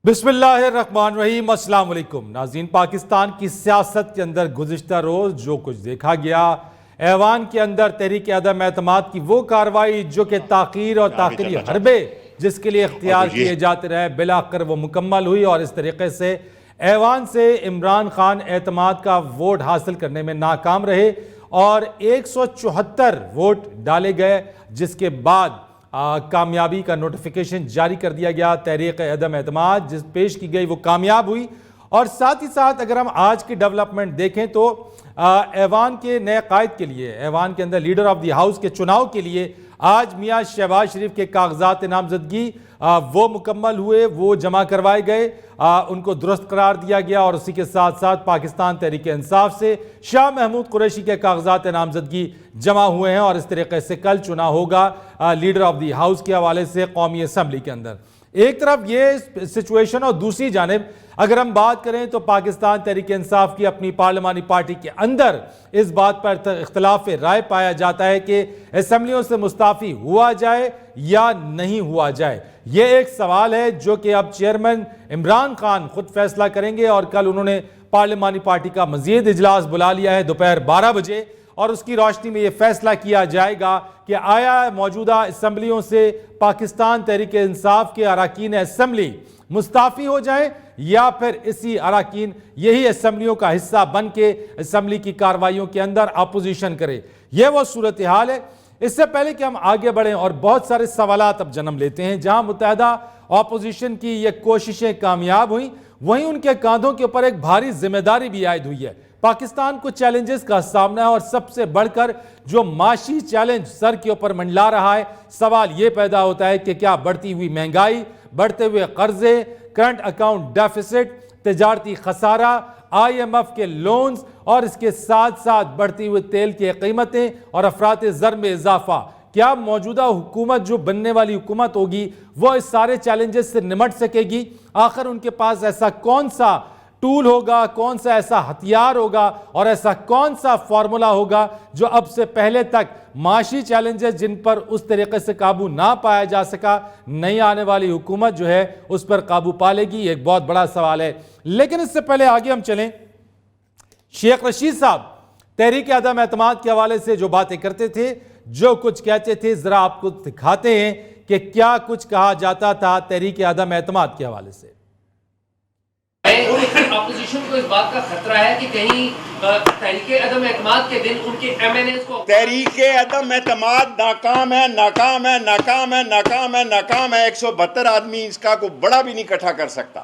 بسم اللہ الرحمن الرحیم۔ السلام علیکم ناظرین۔ پاکستان کی سیاست کے اندر گزشتہ روز جو کچھ دیکھا گیا، ایوان کے اندر تحریک عدم اعتماد کی وہ کارروائی جو کہ تاخیر اور تاخیری حربے جس کے لیے اختیار کیے جاتے رہے، بلاخر وہ مکمل ہوئی اور اس طریقے سے ایوان سے عمران خان اعتماد کا ووٹ حاصل کرنے میں ناکام رہے اور 174 ووٹ ڈالے گئے، جس کے بعد کامیابی کا نوٹیفیکیشن جاری کر دیا گیا۔ تحریک عدم اعتماد جس پیش کی گئی وہ کامیاب ہوئی، اور ساتھ ہی ساتھ اگر ہم آج کی ڈیولپمنٹ دیکھیں تو ایوان کے نئے قائد کے لیے، ایوان کے اندر لیڈر آف دی ہاؤس کے چناؤ کے لیے آج میاں شہباز شریف کے کاغذات نامزدگی وہ مکمل ہوئے، وہ جمع کروائے گئے، ان کو درست قرار دیا گیا، اور اسی کے ساتھ ساتھ پاکستان تحریک انصاف سے شاہ محمود قریشی کے کاغذات نامزدگی جمع ہوئے ہیں، اور اس طریقے سے کل چناؤ ہوگا لیڈر آف دی ہاؤس کے حوالے سے قومی اسمبلی کے اندر۔ ایک طرف یہ سچویشن، اور دوسری جانب اگر ہم بات کریں تو پاکستان تحریک انصاف کی اپنی پارلیمانی پارٹی کے اندر اس بات پر اختلاف رائے پایا جاتا ہے کہ اسمبلیوں سے مستعفی ہوا جائے یا نہیں ہوا جائے۔ یہ ایک سوال ہے جو کہ اب چیئرمین عمران خان خود فیصلہ کریں گے، اور کل انہوں نے پارلیمانی پارٹی کا مزید اجلاس بلا لیا ہے دوپہر 12 بجے، اور اس کی روشنی میں یہ فیصلہ کیا جائے گا کہ آیا موجودہ اسمبلیوں سے پاکستان تحریک انصاف کے اراکین اسمبلی مستعفی ہو جائیں، یا پھر اسی اراکین یہی اسمبلیوں کا حصہ بن کے اسمبلی کی کارروائیوں کے اندر اپوزیشن کرے۔ یہ وہ صورتحال ہے۔ اس سے پہلے کہ ہم آگے بڑھیں، اور بہت سارے سوالات اب جنم لیتے ہیں، جہاں متحدہ اپوزیشن کی یہ کوششیں کامیاب ہوئیں، وہیں ان کے کاندھوں کے اوپر ایک بھاری ذمہ داری بھی عائد ہوئی ہے۔ پاکستان کو چیلنجز کا سامنا ہے، اور سب سے بڑھ کر جو معاشی چیلنج سر کے اوپر منڈلا رہا ہے، سوال یہ پیدا ہوتا ہے کہ کیا بڑھتی ہوئی مہنگائی، بڑھتے ہوئے قرضے، کرنٹ اکاؤنٹ ڈیفیسٹ، تجارتی خسارہ، آئی ایم ایف کے لونز، اور اس کے ساتھ ساتھ بڑھتی ہوئی تیل کی قیمتیں اور افراط زر میں اضافہ، کیا موجودہ حکومت جو بننے والی حکومت ہوگی وہ اس سارے چیلنجز سے نمٹ سکے گی؟ آخر ان کے پاس ایسا کون سا ٹول ہوگا، کون سا ایسا ہتھیار ہوگا، اور ایسا کون سا فارمولا ہوگا جو اب سے پہلے تک معاشی چیلنجز جن پر اس طریقے سے قابو نہ پایا جا سکا، نئی آنے والی حکومت جو ہے اس پر قابو پا لے گی؟ ایک بہت بڑا سوال ہے۔ لیکن اس سے پہلے آگے ہم چلیں، شیخ رشید صاحب تحریک عدم اعتماد کے حوالے سے جو باتیں کرتے تھے، جو کچھ کہتے تھے، ذرا آپ کو دکھاتے ہیں کہ کیا کچھ کہا جاتا تھا تحریک عدم اعتماد کے حوالے سے۔ اپوزیشن کو اس بات کا خطرہ ہے کہ کہیں تحریک عدم اعتماد کے دن ان کے ایم این ایز کو تحریک عدم اعتماد ناکام ہے، ناکام ہے، ناکام ہے، ناکام ہے، ناکام ہے۔ 172 آدمی اس کا کوئی بڑا بھی نہیں اکٹھا کر سکتا۔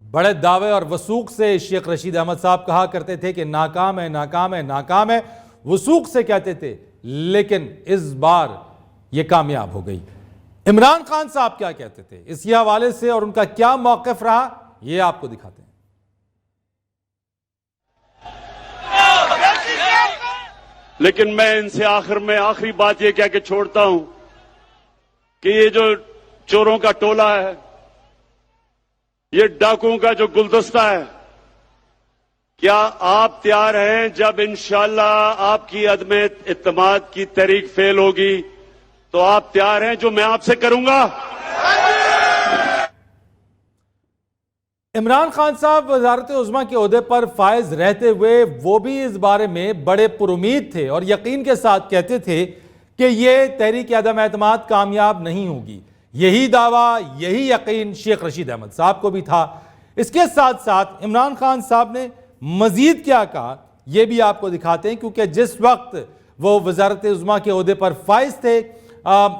بڑے دعوے اور وثوق سے شیخ رشید احمد صاحب کہا کرتے تھے کہ ناکام ہے، ناکام ہے، ناکام ہے، وثوق سے کہتے تھے، لیکن اس بار یہ کامیاب ہو گئی۔ عمران خان صاحب کیا کہتے تھے اس کے حوالے سے، اور ان کا کیا موقف رہا، یہ آپ کو دکھاتے ہیں۔ لیکن میں ان سے آخری بات یہ کہہ کے چھوڑتا ہوں کہ یہ جو چوروں کا ٹولہ ہے، یہ ڈاکوؤں کا جو گلدستہ ہے، کیا آپ تیار ہیں جب انشاءاللہ آپ کی عدم اعتماد کی تحریک فیل ہوگی تو آپ تیار ہیں جو میں آپ سے کروں گا؟ عمران خان صاحب وزارت عظمیٰ کے عہدے پر فائز رہتے ہوئے وہ بھی اس بارے میں بڑے پر امید تھے، اور یقین کے ساتھ کہتے تھے کہ یہ تحریک عدم اعتماد کامیاب نہیں ہوگی۔ یہی دعویٰ، یہی یقین شیخ رشید احمد صاحب کو بھی تھا۔ اس کے ساتھ ساتھ عمران خان صاحب نے مزید کیا کہا، یہ بھی آپ کو دکھاتے ہیں، کیونکہ جس وقت وہ وزارت عظمیٰ کے عہدے پر فائز تھے،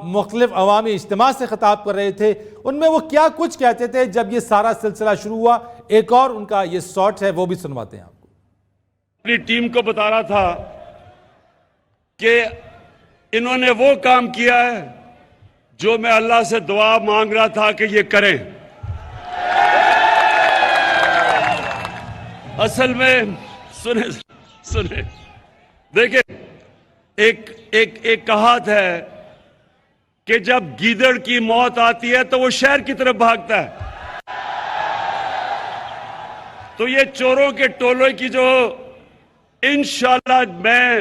مختلف عوامی اجتماع سے خطاب کر رہے تھے، ان میں وہ کیا کچھ کہتے تھے جب یہ سارا سلسلہ شروع ہوا۔ ایک اور ان کا یہ شارٹ ہے، وہ بھی سنواتے ہیں آپ کو۔ اپنی ٹیم کو بتا رہا تھا کہ انہوں نے وہ کام کیا ہے جو میں اللہ سے دعا مانگ رہا تھا کہ یہ کریں۔ اصل میں سنیں دیکھیں، ایک کہات ہے کہ جب گیدڑ کی موت آتی ہے تو وہ شہر کی طرف بھاگتا ہے۔ تو یہ چوروں کے ٹولے کی جو انشاءاللہ میں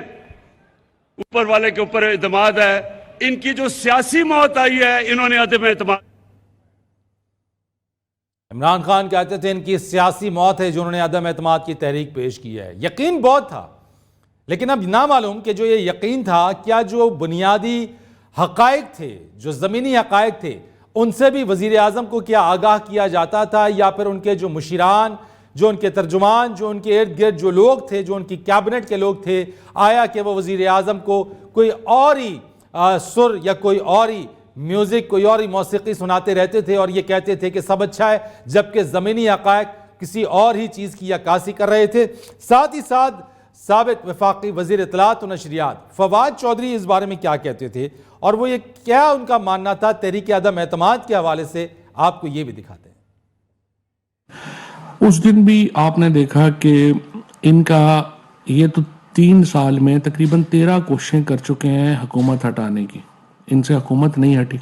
اوپر والے کے اوپر اعتماد ہے، ان کی جو سیاسی موت آئی ہے، انہوں نے عدم اعتماد عمران خان کہتے تھے ان کی سیاسی موت ہے جو انہوں نے عدم اعتماد کی تحریک پیش کی ہے. یقین بہت تھا، لیکن اب نہ معلوم کہ جو یہ یقین تھا کیا جو بنیادی حقائق تھے، جو زمینی حقائق تھے، ان سے بھی وزیر اعظم کو کیا آگاہ کیا جاتا تھا، یا پھر ان کے جو مشیران، جو ان کے ترجمان، جو ان کے ارد گرد جو لوگ تھے، جو ان کی کیبنٹ کے لوگ تھے، آیا کہ وہ وزیر اعظم کو کوئی اور ہی سر یا کوئی اور ہی میوزک، کوئی اور ہی موسیقی سناتے رہتے تھے اور یہ کہتے تھے کہ سب اچھا ہے، جبکہ زمینی حقائق کسی اور ہی چیز کی عکاسی کر رہے تھے. ساتھ ہی ساتھ سابق وفاقی وزیر اطلاعات و نشریات فواد چودھری اس بارے میں کیا کہتے تھے، اور وہ یہ کیا ان کا ماننا تھا تحریک عدم اعتماد کے حوالے سے، آپ کو یہ بھی دکھاتے ہیں. اس دن بھی آپ نے دیکھا کہ ان کا یہ تو 3 سال میں تقریباً 13 کوششیں کر چکے ہیں حکومت ہٹانے کی، ان سے حکومت نہیں ہٹی.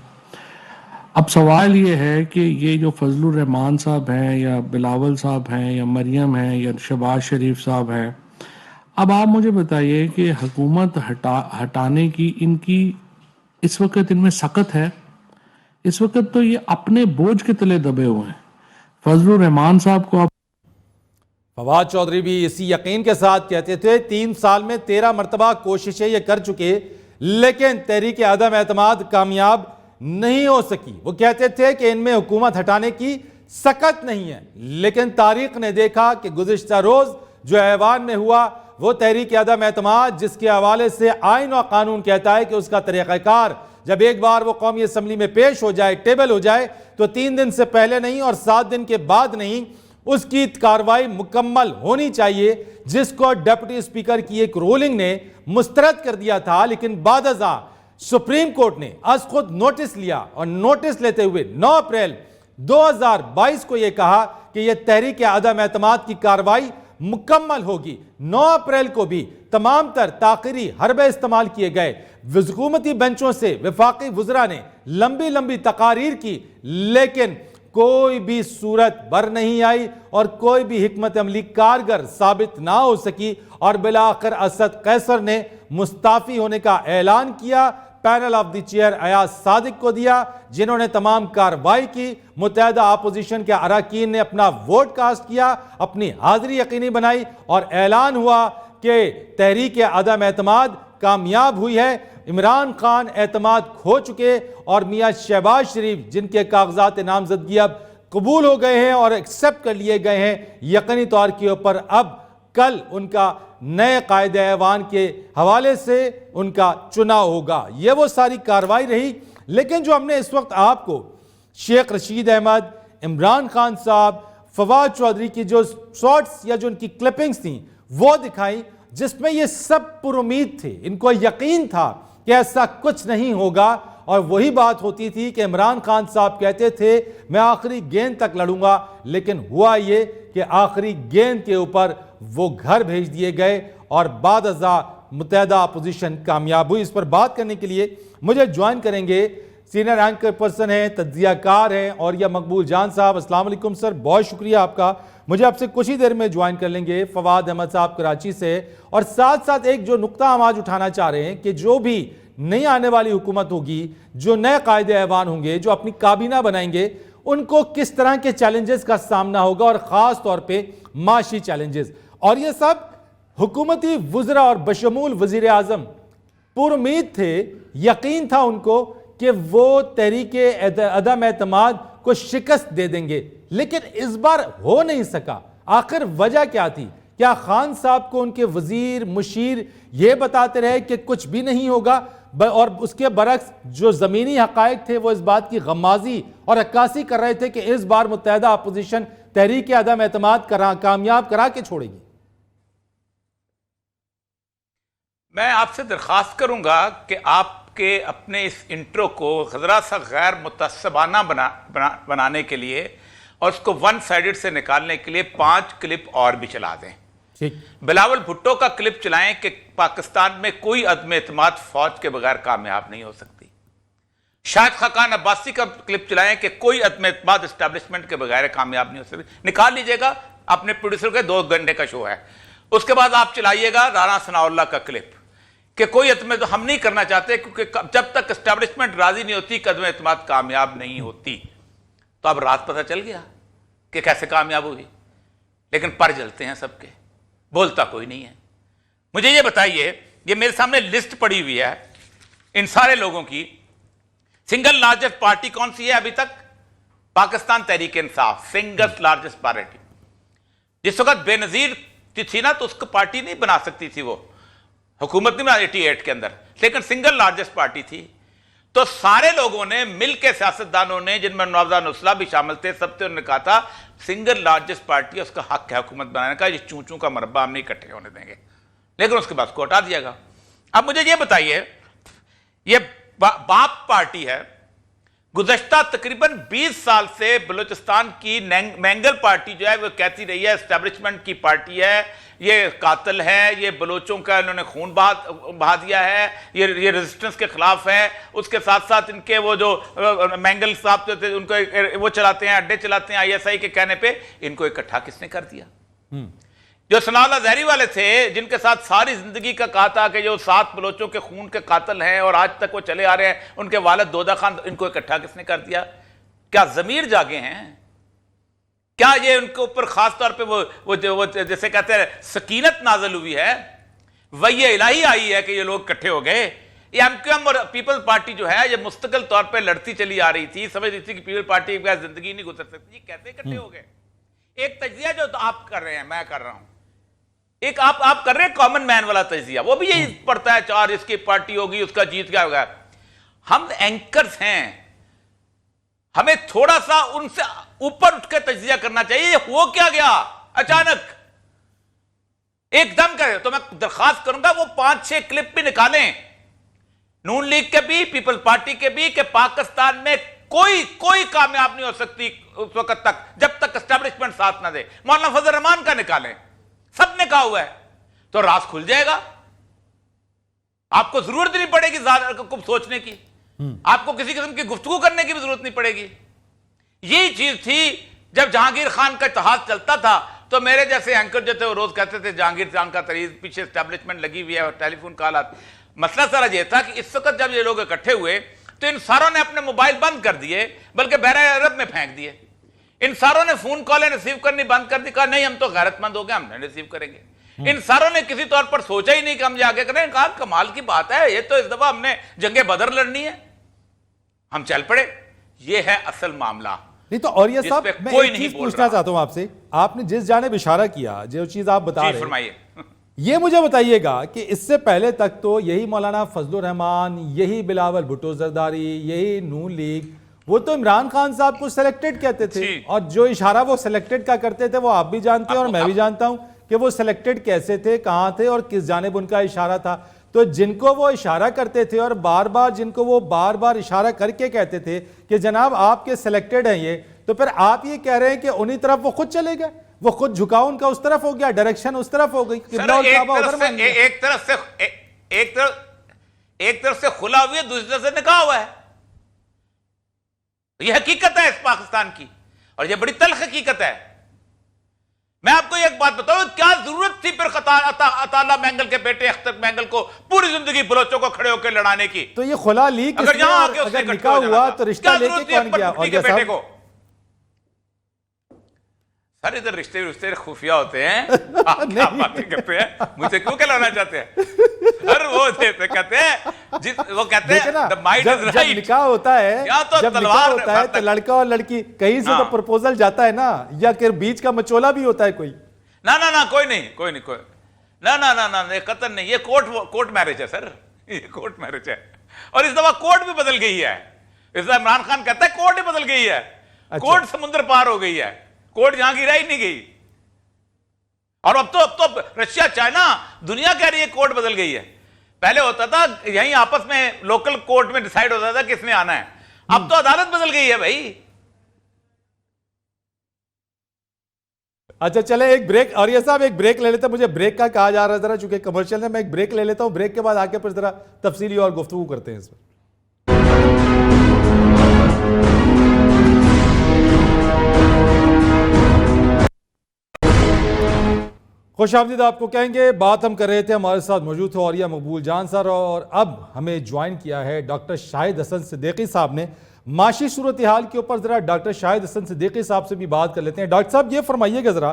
اب سوال یہ ہے کہ یہ جو فضل الرحمان صاحب ہیں یا بلاول صاحب ہیں یا مریم ہیں یا شہباز شریف صاحب ہیں، اب آپ مجھے بتائیے کہ حکومت ہٹانے کی ان کی اس وقت ان میں سخت ہے. اس وقت تو یہ اپنے بوجھ کے تلے دبے ہوئے ہیں. فضل الرحمان صاحب کو فواد چودھری بھی اسی یقین کے ساتھ کہتے تھے 3 سال میں 13 مرتبہ کوششیں یہ کر چکے، لیکن تحریک عدم اعتماد کامیاب نہیں ہو سکی. وہ کہتے تھے کہ ان میں حکومت ہٹانے کی سخت نہیں ہے، لیکن تاریخ نے دیکھا کہ گزشتہ روز جو ایوان میں ہوا وہ تحریک عدم اعتماد، جس کے حوالے سے آئین و قانون کہتا ہے کہ اس کا طریقہ کار جب ایک بار وہ قومی اسمبلی میں پیش ہو جائے، ٹیبل ہو جائے، تو 3 دن سے پہلے نہیں اور 7 دن کے بعد نہیں، اس کی کارروائی مکمل ہونی چاہیے، جس کو ڈپٹی اسپیکر کی ایک رولنگ نے مسترد کر دیا تھا. لیکن بعد ازاں سپریم کورٹ نے از خود نوٹس لیا، اور نوٹس لیتے ہوئے 9 اپریل 2022 کو یہ کہا کہ یہ تحریک عدم اعتماد کی کارروائی مکمل ہوگی. 9 اپریل کو بھی تمام تر تاخیری حربے استعمال کیے گئے. حکومتی بینچوں سے وفاقی وزراء نے لمبی لمبی تقاریر کی، لیکن کوئی بھی صورت بر نہیں آئی اور کوئی بھی حکمت عملی کارگر ثابت نہ ہو سکی، اور بالآخر اسد قیصر نے مستعفی ہونے کا اعلان کیا. Panel of the chair Ayaz Sadiq کو دیا، جنہوں نے تمام کارروائی کی. متحدہ اپوزیشن کے اراکین نے اپنا ووٹ کاسٹ کیا، اپنی حاضری یقینی بنائی، اور اعلان ہوا کہ تحریک عدم اعتماد کامیاب ہوئی ہے. عمران خان اعتماد کھو چکے، اور میاں شہباز شریف جن کے کاغذات نامزدگی اب قبول ہو گئے ہیں اور ایکسپٹ کر لیے گئے ہیں یقینی طور کے اوپر، اب کل ان کا نئے قائد ایوان کے حوالے سے ان کا چناؤ ہوگا. یہ وہ ساری کارروائی رہی. لیکن جو ہم نے اس وقت آپ کو شیخ رشید احمد، عمران خان صاحب، فواد چودھری کی جو شارٹس یا جو ان کی کلپنگز تھیں وہ دکھائیں، جس میں یہ سب پر امید تھے، ان کو یقین تھا کہ ایسا کچھ نہیں ہوگا. اور وہی بات ہوتی تھی کہ عمران خان صاحب کہتے تھے میں آخری گیند تک لڑوں گا، لیکن ہوا یہ کہ آخری گیند کے اوپر وہ گھر بھیج دیے گئے، اور بعد ازاں متحدہ اپوزیشن کامیاب ہوئی. اس پر بات کرنے کے لیے مجھے جوائن کریں گے سینئر اینکر پرسن ہیں، تجزیہ کار ہیں، اور یہ مقبول جان صاحب. السلام علیکم سر، بہت شکریہ آپ کا. مجھے آپ سے کچھ ہی دیر میں جوائن کر لیں گے فواد احمد صاحب کراچی سے. اور ساتھ ساتھ ایک جو نقطہ ہم آج اٹھانا چاہ رہے ہیں کہ جو بھی نئی آنے والی حکومت ہوگی، جو نئے قائد ایوان ہوں گے، جو اپنی کابینہ بنائیں گے، ان کو کس طرح کے چیلنجز کا سامنا ہوگا، اور خاص طور پہ معاشی چیلنجز. اور یہ سب حکومتی وزراء اور بشمول وزیر اعظم پر امید تھے، یقین تھا ان کو کہ وہ تحریک عدم اعتماد کو شکست دے دیں گے، لیکن اس بار ہو نہیں سکا. آخر وجہ کیا تھی؟ کیا خان صاحب کو ان کے وزیر مشیر یہ بتاتے رہے کہ کچھ بھی نہیں ہوگا، اور اس کے برعکس جو زمینی حقائق تھے وہ اس بات کی غمازی اور عکاسی کر رہے تھے کہ اس بار متحدہ اپوزیشن تحریک عدم اعتماد کامیاب کرا کے چھوڑے گی؟ میں آپ سے درخواست کروں گا کہ آپ کے اپنے اس انٹرو کو ذرا سا غیر متعصبانہ بنانے کے لیے اور اس کو ون سائیڈڈ سے نکالنے کے لیے 5 کلپ اور بھی چلا دیں. بلاول بھٹو کا کلپ چلائیں کہ پاکستان میں کوئی عدم اعتماد فوج کے بغیر کامیاب نہیں ہو سکتی. شاہد خاقان عباسی کا کلپ چلائیں کہ کوئی عدم اعتماد اسٹیبلشمنٹ کے بغیر کامیاب نہیں ہو سکتی. نکال لیجئے گا، اپنے پروڈیوسر کے 2 گھنٹے کا شو ہے. اس کے بعد آپ چلائیے گا رانا ثناء اللہ کا کلپ کہ کوئی عدم ہم نہیں کرنا چاہتے، کیونکہ جب تک اسٹیبلشمنٹ راضی نہیں ہوتی کہ عدم اعتماد کامیاب نہیں ہوتی. تو اب رات پتہ چل گیا کہ کیسے کامیاب ہوئی، لیکن پر جلتے ہیں سب کے، بولتا کوئی نہیں ہے۔ مجھے یہ بتائیے، یہ میرے سامنے لسٹ پڑی ہوئی ہے ان سارے لوگوں کی، سنگل لارجسٹ پارٹی کون سی ہے ابھی تک؟ Pakistan Tehreek Insaf, single largest party. جس وقت بے نظیر تھی نا، تو اس کو پارٹی نہیں بنا سکتی تھی، وہ حکومت نہیں بنا 88 کے اندر، لیکن سنگل لارجسٹ پارٹی تھی۔ تو سارے لوگوں نے مل کے، سیاستدانوں نے، جن میں نوزاد نصلا بھی شامل تھے، سب سے انہوں نے کہا تھا سنگل لارجسٹ پارٹی، اس کا حق ہے حکومت بنانے کا، یہ چون کا مربع ہم نہیں اکٹھے ہونے دیں گے، لیکن اس کے بعد کو ہٹا دیا گا۔ اب مجھے یہ بتائیے، یہ باپ پارٹی ہے، گزشتہ تقریباً 20 سال سے بلوچستان کی مینگل پارٹی جو ہے وہ کہتی رہی ہے اسٹیبلشمنٹ کی پارٹی ہے، یہ قاتل ہے، یہ بلوچوں کا انہوں نے خون بہا دیا ہے، یہ ریزسٹنس کے خلاف ہے۔ اس کے ساتھ ساتھ ان کے وہ جو مینگل صاحب جو تھے، ان کو وہ چلاتے ہیں، اڈے چلاتے ہیں ISI کے کہنے پہ، ان کو اکٹھا کس نے کر دیا؟ جو ثناء اللہ زہری والے تھے، جن کے ساتھ ساری زندگی کا کہا تھا کہ جو 7 بلوچوں کے خون کے قاتل ہیں اور آج تک وہ چلے آ رہے ہیں، ان کے والد دودہ خان، ان کو اکٹھا کس نے کر دیا؟ کیا ضمیر جاگے ہیں؟ کیا یہ ان کے اوپر خاص طور پہ وہ جیسے کہتے ہیں سکینت نازل ہوئی ہے، وحی الہی آئی ہے کہ یہ لوگ اکٹھے ہو گئے؟ یہ MQM اور پیپل پارٹی جو ہے، یہ مستقل طور پہ لڑتی چلی آ رہی تھی، سمجھ رہی تھی کہ پیپل پارٹی کے بغیر زندگی نہیں گزر سکتی، یہ کیسے اکٹھے ہو گئے؟ ایک تجزیہ جو آپ کر رہے ہیں، میں کر رہا ہوں، ایک آپ کر رہے ہیں کامن مین والا تجزیہ، وہ بھی یہی پڑتا ہے 4 اس کی پارٹی ہوگی، اس کا جیت گیا ہوگا۔ ہم اینکرز ہیں، ہمیں تھوڑا سا ان سے اوپر اٹھ کے تجزیہ کرنا چاہیے، ہو کیا گیا اچانک ایک دم کرے؟ تو میں درخواست کروں گا وہ 5-6 کلپ بھی نکالیں، نون لیگ کے بھی، پیپل پارٹی کے بھی، کہ پاکستان میں کوئی کامیاب نہیں ہو سکتی اس وقت تک جب تک اسٹیبلشمنٹ ساتھ نہ دے۔ مولانا فضل الرحمان کا نکالیں، سب نے کہا ہوا ہے، تو راز کھل جائے گا۔ آپ کو ضرورت نہیں پڑے گی زیادہ کچھ سوچنے کی، آپ کو کسی قسم کی گفتگو کرنے کی بھی ضرورت نہیں پڑے گی۔ یہی چیز تھی جب جہانگیر خان کا اتحاد چلتا تھا، تو میرے جیسے اینکر جو تھے وہ روز کہتے تھے جہانگیر خان کا طریق پیچھے اسٹیبلشمنٹ لگی ہوئی ہے اور ٹیلی فون کالات۔ مسئلہ سارا یہ تھا کہ اس وقت جب یہ لوگ اکٹھے ہوئے تو ان ساروں نے اپنے موبائل بند کر دیے، بلکہ بحر عرب میں پھینک دیے۔ ان ساروں نے فون کالیں ریسیو کرنی بند کر دی، کہا نہیں ہم تو غیرت مند ہو گئے، ہم نہیں ریسیو کریں گے۔ ان ساروں نے کسی طور پر سوچا ہی نہیں کہ ہم یہ آگے کریں، کہا کمال کی بات ہے، یہ تو اس دفعہ ہم نے جنگ بدر لڑنی ہے، ہم چل پڑے۔ یہ ہے اصل معاملہ۔ نہیں تو اور یہ صاحب میں ایک چیز پوچھنا چاہتا ہوں آپ سے، آپ نے جس جانب اشارہ کیا، جو چیز آپ بتا رہے فرمائیے، یہ مجھے بتائیے گا کہ اس سے پہلے تک تو یہی مولانا فضل الرحمان، یہی بلاول بھٹو زرداری، یہی نون لیگ، وہ تو عمران خان صاحب کو سلیکٹڈ کہتے تھے، اور جو اشارہ وہ سلیکٹڈ کا کرتے تھے وہ آپ بھی جانتے ہیں اور میں بھی جانتا ہوں کہ وہ سلیکٹڈ کیسے تھے، کہاں تھے اور کس جانب ان کا اشارہ تھا۔ تو جن کو وہ اشارہ کرتے تھے اور بار بار جن کو وہ بار بار اشارہ کر کے کہتے تھے کہ جناب آپ کے سلیکٹڈ ہیں یہ، تو پھر آپ یہ کہہ رہے ہیں کہ انہی طرف وہ خود چلے گئے، وہ خود جھکاؤ ان کا اس طرف ہو گیا، ڈائریکشن اس طرف ہو گئی، ایک طرف سے کھلا ہوئی ہے، دوسری طرف سے نکاح ہوا ہے۔ یہ حقیقت ہے اس پاکستان کی، اور یہ بڑی تلخ حقیقت ہے۔ میں آپ کو ایک بات بتاؤں، کیا ضرورت تھی پھر عطا مینگل کے بیٹے اختر مینگل کو پوری زندگی بلوچوں کو کھڑے ہو کے لڑانے کی؟ تو یہ خلا لی کس نے؟ اگر نکاح ہوا تو رشتہ لے کے کون گیا؟ اور یہ بیٹے کو سر ادھر رشتے خفیہ ہوتے ہیں، آپ کیا باتیں کرتے ہیں، مجھے کیوں کہلانا چاہتے ہیں؟ سر وہ کہتے ہیں، وہ کہتے ہیں the mind is right۔ جب نکاح ہوتا ہے تو لڑکا اور لڑکی کہیں سے تو پرپوزل جاتا ہے نا، یا کہ بیچ کا مچولا بھی ہوتا ہے کوئی؟ نہ کوئی نہیں نہ قطن نہیں، یہ کورٹ میرج ہے سر، یہ کورٹ میرج ہے، اور اس دفعہ کورٹ بھی بدل گئی ہے۔ اس دفعہ عمران خان کہتا ہے کورٹ ہی بدل گئی ہے، کورٹ سمندر پار ہو گئی ہے، کورٹ جہاں گرا ہی نہیں گئی۔ اور اب تو رشیا چائنا دنیا کہہ رہی ہے کورٹ بدل گئی ہے۔ پہلے ہوتا تھا یہیں آپس میں لوکل کورٹ میں ڈیسائیڈ ہوتا تھا کس نے آنا ہے، اب تو عدالت بدل گئی ہے بھائی۔ اچھا چلے ایک بریک، اور یہ صاحب ایک بریک لے لیتے ہیں، مجھے بریک کا کہا جا رہا ہے ذرا، چونکہ کمرشل ہے، میں ایک بریک لے لیتا ہوں، بریک کے بعد آ کے پھر ذرا تفصیلی اور گفتگو کرتے ہیں اس پر۔ خوش خوش آمدید آپ کو کہیں گے. بات ہم کر رہے تھے, ہمارے ساتھ موجود تھے اولیاء مقبول جان سر, اور اب ہمیں جوائن کیا ہے ڈاکٹر شاہد حسن صدیقی صاحب نے. معاشی صورتحال کے اوپر ذرا ڈاکٹر شاہد حسن صدیقی صاحب سے بھی بات کر لیتے ہیں. ڈاکٹر صاحب یہ فرمائیے گا ذرا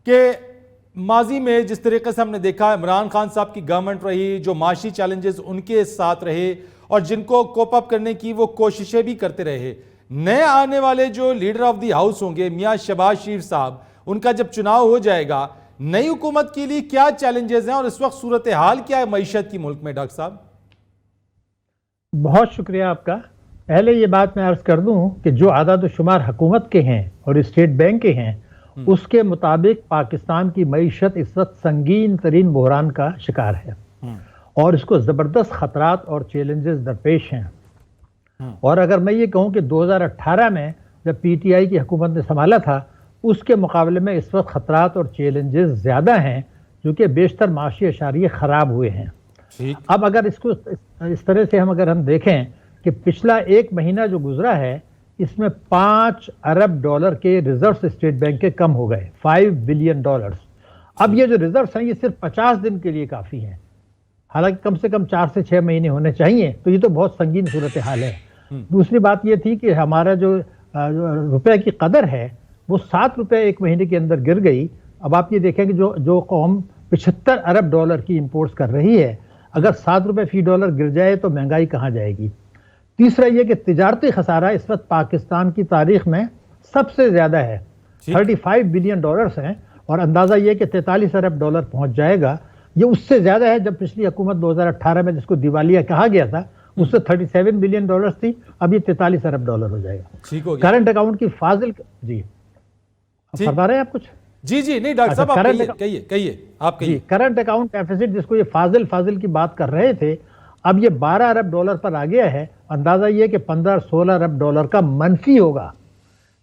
کہ ماضی میں جس طریقے سے ہم نے دیکھا عمران خان صاحب کی گورنمنٹ رہی, جو معاشی چیلنجز ان کے ساتھ رہے اور جن کو کوپ اپ کرنے کی وہ کوششیں بھی کرتے رہے, نئے آنے والے جو لیڈر آف دی ہاؤس ہوں گے میاں شہباز شریف صاحب, ان کا جب چناؤ ہو جائے گا, نئی حکومت کے لیے کیا چیلنجز ہیں اور اس وقت صورتحال کیا ہے معیشت کی ملک میں؟ ڈاکٹر صاحب بہت شکریہ آپ کا. پہلے یہ بات میں عرض کر دوں کہ جو اعداد و شمار حکومت کے ہیں اور اسٹیٹ بینک کے ہیں, اس کے مطابق پاکستان کی معیشت اس وقت سنگین ترین بحران کا شکار ہے اور اس کو زبردست خطرات اور چیلنجز درپیش ہیں. اور اگر میں یہ کہوں کہ 2018 میں جب پی ٹی آئی کی حکومت نے سنبھالا تھا, اس کے مقابلے میں اس وقت خطرات اور چیلنجز زیادہ ہیں, جو کہ بیشتر معاشی اشاریے خراب ہوئے ہیں. اب اگر اس کو اس طرح سے ہم دیکھیں کہ پچھلا ایک مہینہ جو گزرا ہے, اس میں $5 ارب کے ریزروز اسٹیٹ بینک کے کم ہو گئے, $5 بلین. اب یہ جو ریزروز ہیں یہ صرف 50 دن کے لیے کافی ہیں, حالانکہ کم سے کم 4 سے 6 مہینے ہونے چاہیے. تو یہ تو بہت سنگین صورتحال ہے. دوسری بات یہ تھی کہ ہمارا جو روپے کی قدر ہے وہ $7 ایک مہینے کے اندر گر گئی. اب آپ یہ دیکھیں کہ جو قوم $75 ارب کی امپورٹس کر رہی ہے, اگر $7 فی ڈالر گر جائے تو مہنگائی کہاں جائے گی. تیسرا یہ کہ تجارتی خسارہ اس وقت پاکستان کی تاریخ میں سب سے زیادہ ہے, $35 بلین ہیں, اور اندازہ یہ کہ $43 ارب پہنچ جائے گا. یہ اس سے زیادہ ہے جب پچھلی حکومت 2018 میں جس کو دیوالیہ کہا گیا تھا, اس سے $37 بلین تھی, اب یہ $43 ارب ہو جائے گا. کرنٹ اکاؤنٹ کی فاضل جی فرما رہے ہیں آپ کچھ؟ جی نہیں ڈاکٹر صاحب آپ کہیے آپ کہیے. کرنٹ اکاؤنٹ ڈیفیسٹ جس کو یہ فاضل کی بات کر رہے تھے, اب یہ $12 ارب پر آ گیا ہے. اندازہ یہ کہ $15-16 ارب کا منفی ہوگا.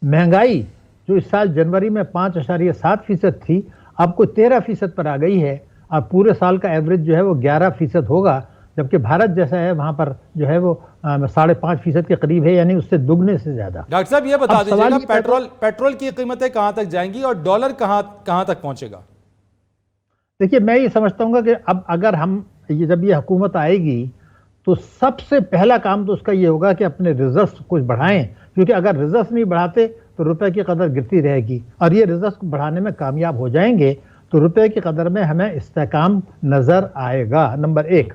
مہنگائی جو اس سال جنوری میں 5.7% تھی, اب کوئی 13% پر آ گئی ہے. اب پورے سال کا ایوریج جو ہے وہ 11% ہوگا, جبکہ بھارت جیسا ہے وہاں پر جو ہے وہ 5.5% کے قریب ہے, یعنی اس سے دگنے سے زیادہ. ڈاکٹر صاحب یہ بتا دیجیے گا پیٹرول کی قیمتیں کہاں تک جائیں گی اور ڈالر کہاں تک پہنچے گا؟ دیکھیے میں یہ سمجھتا ہوں کہ اب اگر جب یہ حکومت آئے گی تو سب سے پہلا کام تو اس کا یہ ہوگا کہ اپنے ریزروز کچھ بڑھائیں, کیونکہ اگر ریزروز نہیں بڑھاتے تو روپے کی قدر گرتی رہے گی, اور یہ ریزروز بڑھانے میں کامیاب ہو جائیں گے تو روپے کی قدر میں ہمیں استحکام نظر آئے گا, نمبر 1.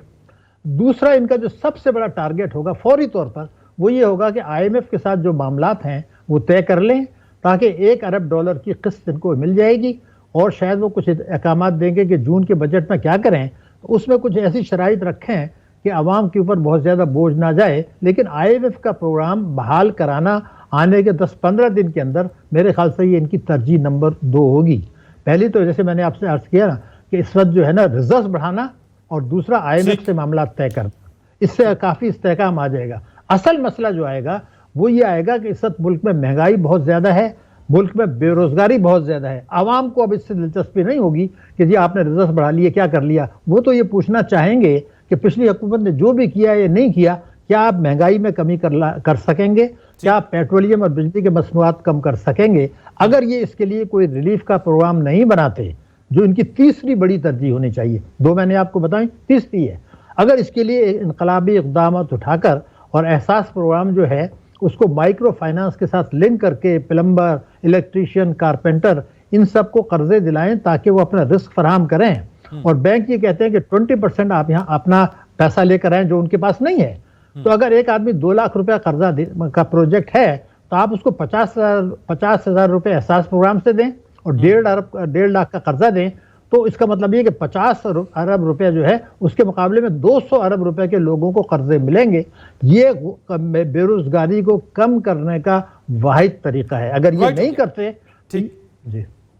دوسرا ان کا جو سب سے بڑا ٹارگٹ ہوگا فوری طور پر وہ یہ ہوگا کہ IMF کے ساتھ جو معاملات ہیں وہ طے کر لیں, تاکہ $1 ارب کی قسط ان کو مل جائے گی, اور شاید وہ کچھ احکامات دیں گے کہ جون کے بجٹ میں کیا کریں, تو اس میں کچھ ایسی شرائط رکھیں کہ عوام کے اوپر بہت زیادہ بوجھ نہ جائے. لیکن IMF کا پروگرام بحال کرانا آنے کے 10-15 دن کے اندر میرے خیال سے یہ ان کی ترجیح نمبر 2 ہوگی. پہلی تو جیسے میں نے آپ سے عرض کیا نا کہ اس وقت جو ہے نا ریزروز بڑھانا, اور دوسرا IMF سے معاملات طے کرنا, اس سے کافی استحکام آ جائے گا. اصل مسئلہ جو آئے گا وہ یہ آئے گا کہ اس وقت ملک میں مہنگائی بہت زیادہ ہے, ملک میں بے روزگاری بہت زیادہ ہے. عوام کو اب اس سے دلچسپی نہیں ہوگی کہ جی آپ نے ریزروز بڑھا لیے کیا کر لیا. وہ تو یہ پوچھنا چاہیں گے کہ پچھلی حکومت نے جو بھی کیا یا نہیں کیا, کیا آپ مہنگائی میں کمی کر سکیں گے, کیا آپ پیٹرولیم اور بجلی کے مصنوعات کم کر سکیں گے. اگر یہ اس کے لیے کوئی ریلیف کا پروگرام نہیں بناتے, جو ان کی تیسری بڑی ترجیح ہونی چاہیے, 2 میں نے آپ کو بتائیں, تیسری ہے اگر اس کے لیے انقلابی اقدامات اٹھا کر اور احساس پروگرام جو ہے اس کو مائکرو فائنانس کے ساتھ لنک کر کے پلمبر, الیکٹریشین, کارپینٹر ان سب کو قرضے دلائیں تاکہ وہ اپنا رزق فراہم کریں, اور بینک یہ کہتے ہیں کہ 20% آپ یہاں اپنا پیسہ لے کر آئیں جو ان کے پاس نہیں ہے. تو اگر ایک آدمی 2 لاکھ روپے قرضہ کا پروجیکٹ ہے تو آپ اس کو 50,000 روپے احساس پروگرام سے دیں اور 1.5 لاکھ کا قرضہ دیں, تو اس کا مطلب یہ کہ 50 ارب روپے جو ہے اس کے مقابلے میں 200 ارب روپے کے لوگوں کو قرضے ملیں گے. یہ بے روزگاری کو کم کرنے کا واحد طریقہ ہے. اگر یہ نہیں کرتے جی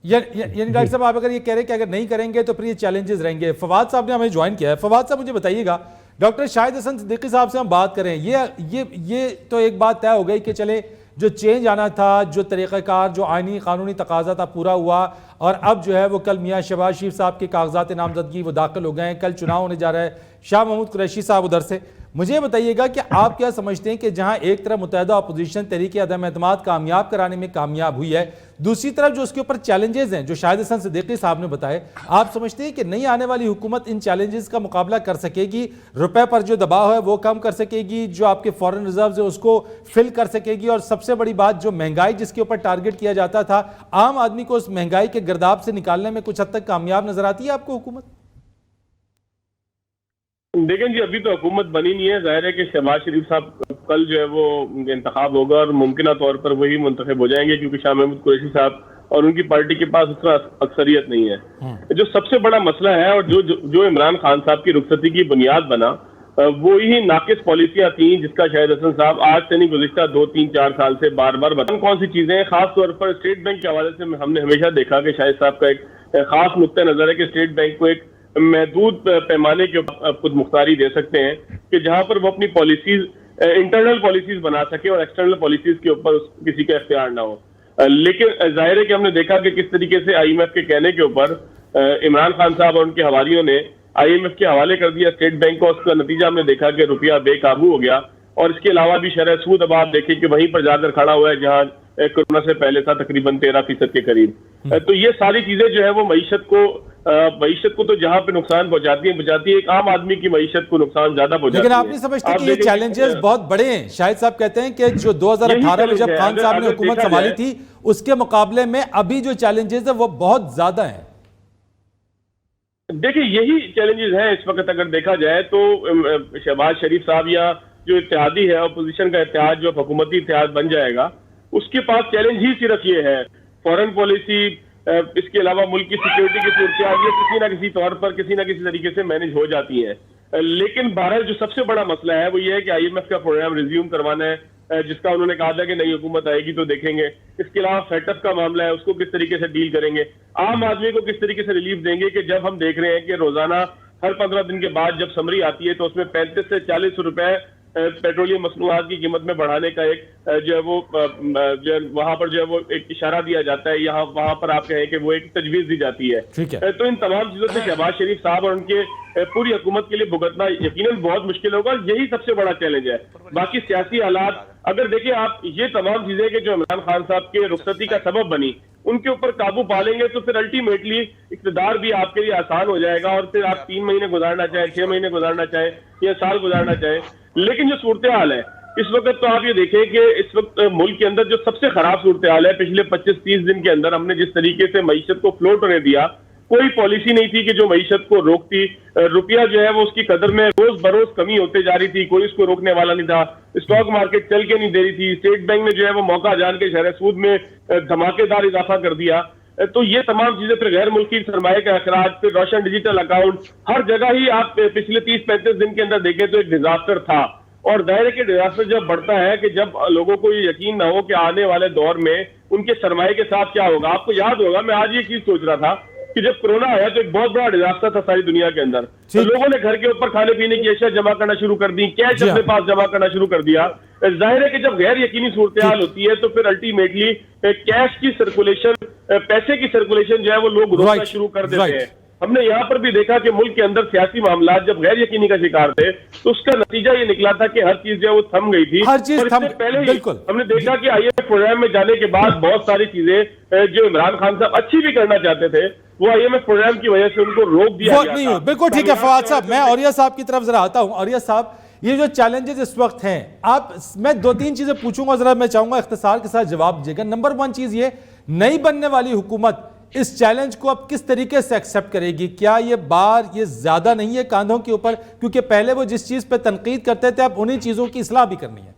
یعنی ڈاکٹر صاحب آپ اگر یہ کہہ رہے ہیں کہ اگر نہیں کریں گے تو پھر یہ چیلنجز رہیں گے. فواد صاحب نے ہمیں جوائن کیا ہے. فواد صاحب مجھے بتائیے گا, ڈاکٹر شاہد حسن صدیقی صاحب سے ہم بات کریں, یہ تو ایک بات طے ہو گئی کہ چلے جو چینج آنا تھا, جو طریقہ کار, جو آئینی قانونی تقاضا تھا پورا ہوا. اور اب جو ہے وہ کل میاں شہباز شریف صاحب کے کاغذات نامزدگی وہ داخل ہو گئے ہیں، کل چناؤ ہونے جا رہا ہے، شاہ محمود قریشی صاحب ادھر سے. مجھے بتائیے گا کہ آپ کیا سمجھتے ہیں کہ جہاں ایک طرف متحدہ اپوزیشن تحریک عدم اعتماد کامیاب کرانے میں کامیاب ہوئی ہے، دوسری طرف جو اس کے اوپر چیلنجز ہیں جو شاہد حسن صدیقی صاحب نے بتائے، آپ سمجھتے ہیں کہ نئی آنے والی حکومت ان چیلنجز کا مقابلہ کر سکے گی، روپے پر جو دباؤ ہے وہ کم کر سکے گی، جو آپ کے فورن ریزروز ہیں اس کو فل کر سکے گی، اور سب سے بڑی بات جو مہنگائی جس کے اوپر ٹارگٹ کیا جاتا تھا، عام آدمی کو اس مہنگائی کے گرداب سے نکالنے میں کچھ حد تک کامیاب نظر آتی ہے آپ کو حکومت؟ دیکھیں جی، ابھی تو حکومت بنی نہیں ہے. ظاہر ہے کہ شہباز شریف صاحب کل جو ہے وہ انتخاب ہوگا اور ممکنہ طور پر وہی منتخب ہو جائیں گے، کیونکہ شاہ محمود قریشی صاحب اور ان کی پارٹی کے پاس اس طرح اکثریت نہیں ہے. جو سب سے بڑا مسئلہ ہے اور جو عمران خان صاحب کی رخصتی کی بنیاد بنا، وہی ناقص پالیسیاں تھیں جس کا شاہد حسن صاحب آج سے نہیں گزشتہ 2-3-4 سال سے بار بار بتائیں کون سی چیزیں ہیں. خاص طور پر اسٹیٹ بینک کے حوالے سے ہم نے ہمیشہ دیکھا کہ شاہد صاحب کا ایک خاص نقطہ نظر ہے کہ اسٹیٹ بینک کو ایک محدود پیمانے کے خود مختاری دے سکتے ہیں کہ جہاں پر وہ اپنی پالیسیز انٹرنل پالیسیز بنا سکے اور ایکسٹرنل پالیسیز کے اوپر کسی کا اختیار نہ ہو. لیکن ظاہر ہے کہ ہم نے دیکھا کہ کس طریقے سے آئی ایم ایف کے کہنے کے اوپر عمران خان صاحب اور ان کے حواریوں نے آئی ایم ایف کے حوالے کر دیا اسٹیٹ بینک کو. اس کا نتیجہ ہم نے دیکھا کہ روپیہ بے قابو ہو گیا، اور اس کے علاوہ بھی شرح سود اب آپ دیکھیں کہ وہیں پر جا کر کھڑا ہوا ہے جہاں کورونا سے پہلے تھا، تقریباً 13% کے قریب. تو یہ ساری چیزیں جو ہے وہ معیشت کو تو جہاں پہ نقصان پہنچاتی ہے، ایک عام آدمی کی معیشت کو نقصان زیادہ پہنچاتی ہے. لیکن آپ نہیں سمجھتے کہ یہ چیلنجز بہت بڑے ہیں؟ شاہد صاحب کہتے ہیں کہ جو 2018 میں جب خان صاحب نے حکومت سنبھالی تھی اس کے مقابلے میں ابھی جو چیلنجز ہیں وہ بہت زیادہ ہیں. دیکھیں یہی چیلنجز ہیں اس وقت. اگر دیکھا جائے تو شہباز شریف صاحب یا جو اتحادی ہے اپوزیشن کا اتحاد جو حکومتی اتحاد بن جائے گا، اس کے پاس چیلنج ہی صرف یہ ہے فورن پالیسی، اس کے علاوہ ملک کی سیکیورٹی کی صورتحال یہ کسی نہ کسی طور پر کسی نہ کسی طریقے سے مینج ہو جاتی ہیں. لیکن بہرحال جو سب سے بڑا مسئلہ ہے وہ یہ ہے کہ آئی ایم ایف کا پروگرام ریزیوم کروانا ہے، جس کا انہوں نے کہا تھا کہ نئی حکومت آئے گی تو دیکھیں گے. اس کے علاوہ سیٹ اپ کا معاملہ ہے، اس کو کس طریقے سے ڈیل کریں گے، عام آدمی کو کس طریقے سے ریلیف دیں گے. کہ جب ہم دیکھ رہے ہیں کہ روزانہ ہر 15 دن کے بعد جب سمری آتی ہے تو اس میں 35 سے 40 روپے پیٹرولیم مصنوعات کی قیمت میں بڑھانے کا ایک جو ہے وہ وہاں پر جو ہے وہ ایک اشارہ دیا جاتا ہے، وہاں پر آپ کہیں کہ وہ ایک تجویز دی جاتی ہے. تو ان تمام چیزوں سے شہباز شریف صاحب اور ان کے پوری حکومت کے لیے بھگتنا یقیناً بہت مشکل ہوگا. یہی سب سے بڑا چیلنج ہے. باقی سیاسی حالات اگر دیکھیں آپ، یہ تمام چیزیں کہ جو عمران خان صاحب کے رخصتی کا سبب بنی، ان کے اوپر قابو پا لیں گے تو پھر الٹیمیٹلی اقتدار بھی آپ کے لیے آسان ہو جائے گا. اور پھر آپ 3 مہینے گزارنا چاہیں، 6 مہینے گزارنا چاہیں یا سال گزارنا چاہیں. لیکن جو صورتحال ہے اس وقت، تو آپ یہ دیکھیں کہ اس وقت ملک کے اندر جو سب سے خراب صورتحال ہے، پچھلے 25-30 دن کے اندر ہم نے جس طریقے سے معیشت کو فلوٹ ہونے دیا، کوئی پالیسی نہیں تھی کہ جو معیشت کو روکتی. روپیہ جو ہے وہ اس کی قدر میں روز بروز کمی ہوتے جا رہی تھی، کوئی اس کو روکنے والا نہیں تھا. اسٹاک مارکیٹ چل کے نہیں دے رہی تھی. اسٹیٹ بینک نے جو ہے وہ موقع جان کے شرح سود میں دھماکے دار اضافہ کر دیا. تو یہ تمام چیزیں، پھر غیر ملکی سرمایہ کا اخراج، پھر روشن ڈیجیٹل اکاؤنٹ، ہر جگہ ہی آپ پچھلے 30-35 دن کے اندر دیکھیں تو ایک ڈیزاسٹر تھا. اور ظاہر ہے کہ ڈیزاسٹر جب بڑھتا ہے کہ جب لوگوں کو یہ یقین نہ ہو کہ آنے والے دور میں ان کے سرمایہ کے ساتھ کیا ہوگا. آپ کو یاد ہوگا، میں آج یہ چیز سوچ رہا تھا کہ جب کورونا آیا تو ایک بہت بڑا ڈیزاسٹر تھا ساری دنیا کے اندر. تو لوگوں نے گھر کے اوپر کھانے پینے کی اشیاء جمع کرنا شروع کر دی، کیش اپنے پاس جمع کرنا شروع کر دیا. ظاہر ہے کہ جب غیر یقینی صورتحال ہوتی ہے تو پھر الٹیمیٹلی کیش کی سرکولیشن، پیسے کی سرکولیشن جو ہے وہ لوگ روکنا شروع کر دیتے ہیں. ہم نے یہاں پر بھی دیکھا کہ ملک کے اندر سیاسی معاملات جب غیر یقینی کا شکار تھے تو اس کا نتیجہ یہ نکلا تھا کہ ہر چیز جو ہے وہ تھم گئی تھی. ہر چیز اور اس سے پہلے ہی ہم نے دیکھا کہ آئی ایم ایف پروگرام میں جانے کے بعد بہت ساری چیزیں جو عمران خان صاحب اچھی بھی کرنا چاہتے تھے، وہ آئی ایم ایف پروگرام کی وجہ سے ان کو روک دیا گیا تھا. بالکل ٹھیک ہے فواد صاحب، میں اوریہ صاحب کی طرف ذرا آتا ہوں. اوریہ صاحب، یہ جو چیلنجز اس وقت ہیں، میں 2-3 چیزیں پوچھوں گا، ذرا میں چاہوں گا اختصار کے ساتھ جواب دیجیے گا. نمبر 1 چیز یہ، نئی بننے والی حکومت اس چیلنج کو اب کس طریقے سے ایکسیپٹ کرے گی؟ کیا یہ بار یہ زیادہ نہیں ہے کاندھوں کے اوپر؟ کیونکہ پہلے وہ جس چیز پہ تنقید کرتے تھے اب انہی چیزوں کی اصلاح بھی کرنی ہے.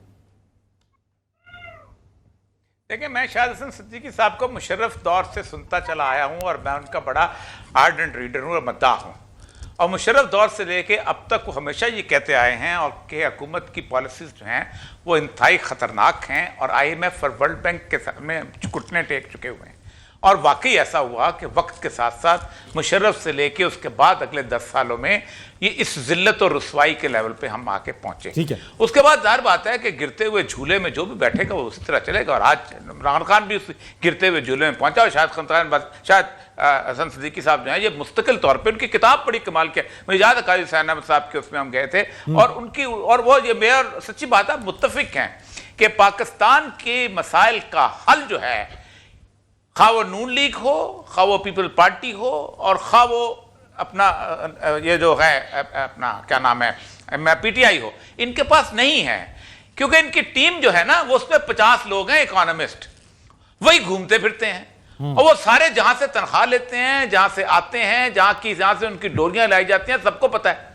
دیکھیں، میں شاہد حسن صدیقی صاحب کو مشرف دور سے سنتا چلا آیا ہوں اور میں ان کا بڑا آرڈنٹ ریڈر ہوں اور مداح ہوں. اور مشرف دور سے لے کے اب تک وہ ہمیشہ یہ کہتے آئے ہیں اور کہ حکومت کی پالیسیز جو ہیں وہ انتہائی خطرناک ہیں اور آئی ایم ایف اور ورلڈ بینک کے میں گھٹنے ٹیک چکے ہوئے ہیں. اور واقعی ایسا ہوا کہ وقت کے ساتھ ساتھ مشرف سے لے کے اس کے بعد اگلے 10 سالوں میں یہ اس ذلت اور رسوائی کے لیول پہ ہم آ کے پہنچے. ٹھیک ہے. اس کے بعد ظاہر بات ہے کہ گرتے ہوئے جھولے میں جو بھی بیٹھے گا وہ اسی طرح چلے گا, اور آج عمران خان بھی اس گرتے ہوئے جھولے میں پہنچا, اور شاید حسن صدیقی صاحب جو ہیں یہ مستقل طور پہ ان کی کتاب بڑی کمال کی ہے. مجھے یاد ہے قاضی حسین احمد صاحب کے اس میں ہم گئے تھے, اور وہ یہ میرا سچی بات ہے متفق ہیں کہ پاکستان کے مسائل کا حل جو ہے, خواہ وہ نون لیگ ہو, خواہ وہ پیپل پارٹی ہو, اور خواہ وہ اپنا یہ جو ہے اپنا کیا نام ہے پی ٹی آئی ہو, ان کے پاس نہیں ہے. کیونکہ ان کی ٹیم جو ہے نا وہ اس میں 50 لوگ ہیں اکانومسٹ, وہی گھومتے پھرتے ہیں, اور وہ سارے جہاں سے تنخواہ لیتے ہیں, جہاں سے آتے ہیں, جہاں سے ان کی ڈوریاں لائی جاتی ہیں, سب کو پتہ ہے.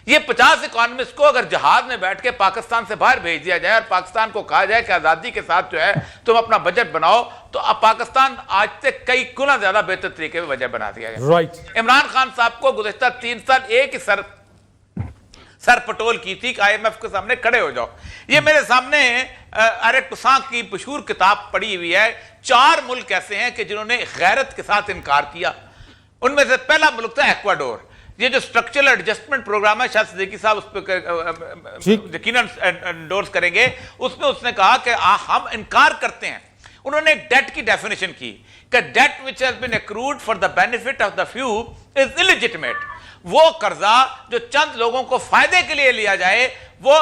یہ 50 اکانومسٹ کو اگر جہاز میں بیٹھ کے پاکستان سے باہر بھیج دیا جائے اور پاکستان کو کہا جائے کہ آزادی کے ساتھ جو ہے تم اپنا بجٹ بناؤ, تو اب پاکستان آج سے کئی گنا زیادہ بہتر طریقے میں بجٹ بنا دیا جائے. رائٹ. عمران خان صاحب کو گزشتہ 3 سال ایک ہی سر پٹول کی تھی کہ آئی ایم ایف کے سامنے کھڑے ہو جاؤ. یہ میرے سامنے ایرک ٹوساں کی مشہور کتاب پڑھی ہوئی ہے, 4 ملک ایسے ہیں کہ جنہوں نے غیرت کے ساتھ انکار کیا. ان میں سے پہلا ملک تھا ایکواڈور. یہ جو سٹرکچرل ایڈجسٹمنٹ پروگرام ہے, شاید صدیقی صاحب اس پہ یقیناً انڈورس کریں گے, اس میں اس نے کہا کہ ہم انکار کرتے ہیں. انہوں نے ایک ڈیٹ کی ڈیفینیشن کی کہ date which has been accrued for the benefit of the few is illegitimate. وہ قرضہ جو چند لوگوں کو فائدے کے لیے لیا جائے وہ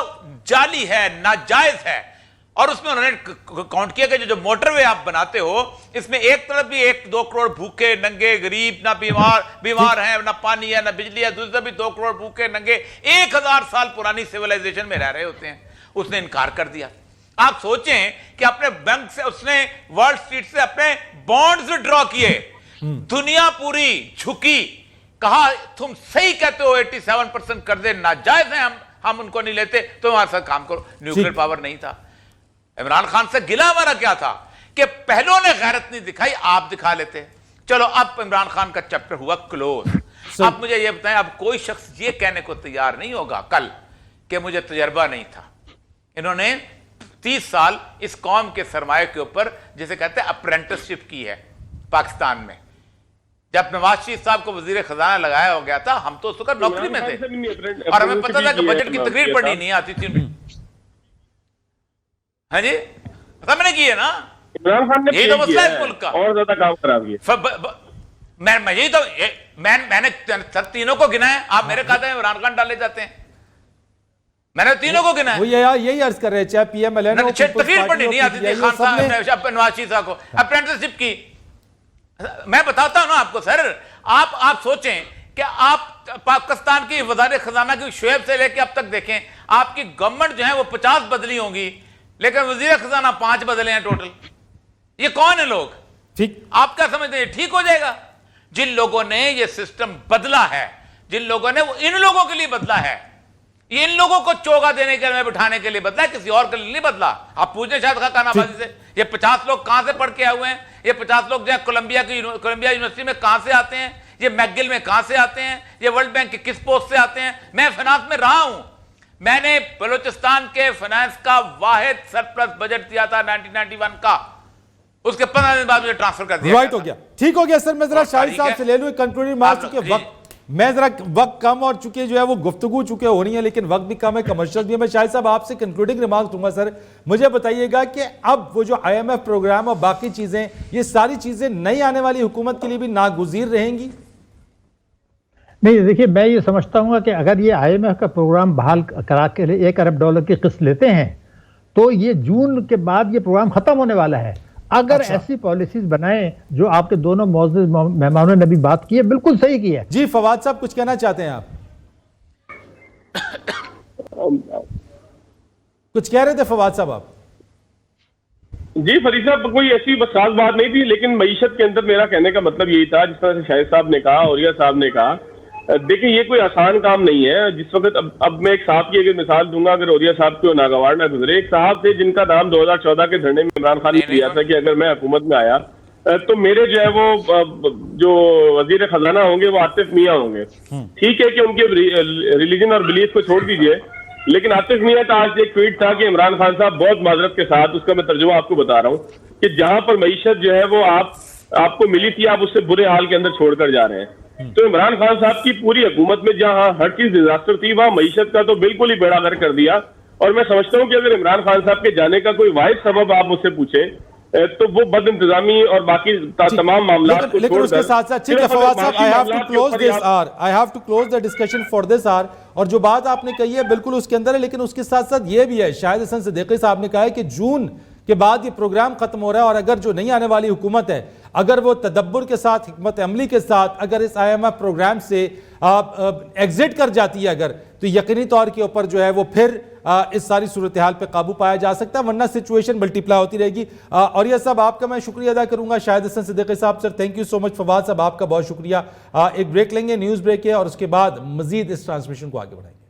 جعلی ہے, ناجائز ہے. اور اس میں انہوں نے کاؤنٹ کیا کہ جو موٹر وے آپ بناتے ہو, اس میں ایک طرف بھی 1-2 کروڑ بھوکے ننگے غریب, نہ بیمار ہیں, نہ پانی ہے, نہ بجلی ہے, دوسری طرف بھی 2 کروڑ بھوکے ننگے 1000 سال پرانی سیولائزیشن میں رہ رہے ہوتے ہیں. اس نے انکار کر دیا. آپ سوچیں کہ اپنے بینک سے اس نے ورلڈ اسٹریٹ سے اپنے بانڈز ڈرا کیے, دنیا پوری جھکی, کہا تم صحیح کہتے ہو 87% قرضے ناجائز ہیں, ہم ان کو نہیں لیتے, تو ہمارے ساتھ کام کرو. نیوکلیر پاور نہیں تھا. عمران خان سے گلہ ہمارا کیا تھا کہ پہلوں نے غیرت نہیں دکھائی, آپ دکھا لیتے. چلو اب عمران خان کا چیپٹر ہوا کلوز. اب مجھے یہ بتائیں, اب کوئی شخص یہ کہنے کو تیار نہیں ہوگا کل کہ مجھے تجربہ نہیں تھا. انہوں نے 30 سال اس قوم کے سرمایہ کے اوپر جسے کہتے ہیں اپرینٹسشپ کی ہے پاکستان میں. جب نواز شریف صاحب کو وزیر خزانہ لگایا ہو گیا تھا, ہم تو اس وقت نوکری میں تھے اور ہمیں پتہ تھا کہ بجٹ کی تقریر پڑھنی نہیں آتی تھی. ہاں جی, پتہ میں نے کی ہے نا, عمران خان نے یہی تو مسئلہ ہے ملک کا, اور زیادہ کام خراب کیا. میں یہی تو میں نے تینوں کو گنا ہے. آپ میرے کہتے ہیں عمران خان ڈالے جاتے ہیں, میں نے تینوں کو گنا ہے. وہ یہی عرض کر رہے ہیں, چاہے پی ایم ایل این تقریر پڑھنی نہیں آتی تھی خان صاحب نواز شریف صاحب کو اپرینٹسشپ کی. میں بتاتا ہوں نا آپ کو سر, آپ سوچیں کہ آپ پاکستان کی وزارت خزانہ کی شعیب سے لے کے اب تک دیکھیں, آپ کی گورنمنٹ جو ہے وہ 50 بدلی ہوں گی, لیکن وزیر خزانہ 5 بدلے ہیں ٹوٹل. یہ کون ہیں لوگ؟ ٹھیک, آپ کیا سمجھتے ہیں ٹھیک ہو جائے گا؟ جن لوگوں نے یہ سسٹم بدلا ہے, جن لوگوں نے وہ ان لوگوں کے لیے بدلا ہے, یہ ان لوگوں کو چوگا دینے کے لیے بٹھانے کے لیے بدلا ہے, کسی اور کے لیے نہیں بدلا. آپ پوچھیں شاید خان آبادی سے, یہ 50 لوگ کہاں سے پڑھ کے آئے ہوئے ہیں؟ یہ 50 لوگ جو ہے کولمبیا یونیورسٹی میں کہاں سے آتے ہیں؟ یہ میکگل میں کہاں سے آتے ہیں؟ یہ ورلڈ بینک کے کس پوسٹ سے آتے ہیں؟ میں فائنانس میں رہا ہوں. میں نے بلوچستان کے فائنانس کا واحد سرپلس بجٹ دیا تھا 1991 کا, اس کے 15 دن بعد مجھے ٹرانسفر کر دیا. رائٹ ہو گیا, ٹھیک ہو گیا سر. میں ذرا شاہد صاحب سے لے لوں کنکلوڈنگ ریمارکس, چونکہ میں ذرا وقت کم اور چونکہ جو ہے وہ گفتگو چونکہ ہو رہی ہے لیکن وقت بھی کم ہے, کمرشل بھی ہے. میں شاہد صاحب آپ سے کنکلوڈنگ ریمارکس دوں گا. سر مجھے بتائیے گا کہ اب وہ جو آئی ایم ایف پروگرام اور باقی چیزیں, یہ ساری چیزیں نئی آنے والی حکومت کے لیے بھی ناگزیر رہیں گی؟ نہیں دیکھیے, میں یہ سمجھتا ہوں کہ اگر یہ آئی ایم ایف کا پروگرام بحال کرا کے $1 ارب کی قسط لیتے ہیں تو یہ جون کے بعد یہ پروگرام ختم ہونے والا ہے. اگر ایسی پالیسیز بنائیں جو آپ کے دونوں معزز مہمانوں نے بھی بات کی ہے, بالکل صحیح کی ہے. جی فواد صاحب کچھ کہنا چاہتے ہیں آپ؟ کچھ کہہ رہے تھے فواد صاحب آپ؟ جی فرید صاحب, کوئی ایسی خاص بات نہیں تھی, لیکن معیشت کے اندر میرا کہنے کا مطلب یہی تھا جس طرح سے شاہد صاحب نے کہا, اوریہ صاحب نے کہا. دیکھیں یہ کوئی آسان کام نہیں ہے. جس وقت اب میں ایک صاحب کی اگر مثال دوں گا, اگر اوریہ صاحب کو ناگوار نہ گزرے, ایک صاحب تھے جن کا نام 2014 کے دھرنے میں عمران خان نے دیا تھا کہ اگر میں حکومت میں آیا تو میرے جو ہے وہ جو وزیر خزانہ ہوں گے وہ عاطف میاں ہوں گے. ٹھیک ہے کہ ان کے ریلیجن اور بلیف کو چھوڑ دیجئے, لیکن عاطف میاں کا آج ایک ٹویٹ تھا کہ عمران خان صاحب بہت معذرت کے ساتھ, اس کا میں ترجمہ آپ کو بتا رہا ہوں, کہ جہاں پر معیشت جو ہے وہ آپ آپ کو ملی تھی، آپ اسے برے حال کے اندر چھوڑ کر جا رہے ہیں. تو عمران خان صاحب کی پوری حکومت میں جہاں ہر چیز ڈیزاسٹر تھی، وہاں معیشت کا تو بالکل ہی بیڑا غرق کر دیا. اور میں سمجھتا ہوں کہ اگر عمران خان صاحب کے جانے کا کوئی واحد سبب آپ مجھ سے پوچھیں تو وہ بد انتظامی اور باقی تمام معاملات کو لیکن اس کے ساتھ ساتھ ٹھیک ہے فواد صاحب، I have to close the discussion for this hour. اور جو بات آپ نے کہی ہے بالکل اس کے اندر ہے، لیکن اس کے ساتھ ساتھ یہ بھی ہے، شاہد حسن صدیقی صاحب نے کہا ہے کہ جون کے بعد یہ پروگرام ختم ہو رہا ہے، اور اگر جو نہیں آنے والی حکومت ہے اگر وہ تدبر کے ساتھ، حکمت عملی کے ساتھ اگر اس IMF پروگرام سے ایگزٹ کر جاتی ہے اگر، تو یقینی طور کے اوپر جو ہے وہ پھر اس ساری صورتحال پہ قابو پایا جا سکتا ہے، ورنہ سچویشن ملٹیپلائی ہوتی رہے گی. اور یہ صاحب آپ کا میں شکریہ ادا کروں گا. شاہد حسن صدیقی صاحب سر تھینک یو سو مچ. فواد صاحب آپ کا بہت شکریہ. ایک بریک لیں گے، نیوز بریک ہے، اور اس کے بعد مزید اس ٹرانسمیشن کو آگے بڑھائیں گے.